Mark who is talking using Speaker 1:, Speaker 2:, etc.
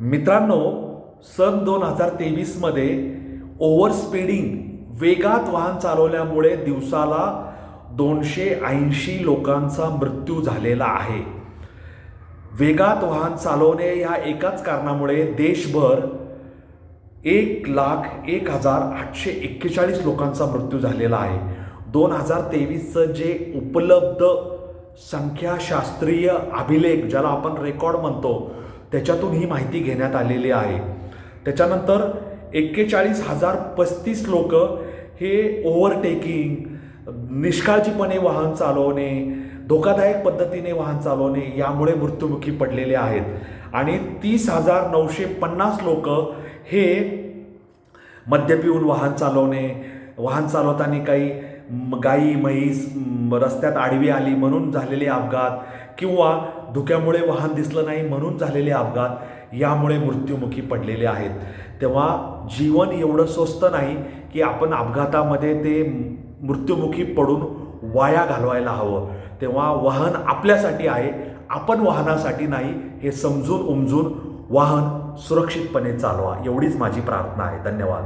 Speaker 1: मित्रांनो, सन 2023 मध्ये over speeding वेगात वाहन चालवल्यामुळे दिवसाला 280 लोकांचा मृत्यू झालेला आहे. वेगात वाहन चालवणे या एकाच कारणामुळे देशभर 1,01,841 लोकांचा मृत्यू झालेला आहे. 2023चं जे उपलब्ध संख्याशास्त्रीय अभिलेख, ज्याला आपण रेकॉर्ड म्हणतो, त्याच्यातून ही माहिती घेण्यात आलेली आहे. त्याच्यानंतर 41,035 लोक हे ओव्हरटेकिंग, निष्काळजीपणे वाहन चालवणे, धोकादायक पद्धतीने वाहन चालवणे यामुळे मृत्युमुखी पडलेले आहेत. आणि 30,950 लोक हे मद्य पिऊन वाहन चालवणे, वाहन चालवताना काही गाई म्हैस रस्त्यात आडवी आली म्हणून झालेले अपघात, किंवा धुक्यामुळे वाहन दिसलं नाही म्हणून झालेले अपघात, यामुळे मृत्युमुखी पडलेले आहेत. तेव्हा जीवन एवढं स्वस्त नाही की आपण अपघातामध्ये ते मृत्युमुखी पडून वाया घालवायला हवं. तेव्हा वाहन आपल्यासाठी आहे, आपण वाहनासाठी नाही, हे समजून उमजून वाहन सुरक्षितपणे चालवा, एवढीच माझी प्रार्थना आहे. धन्यवाद.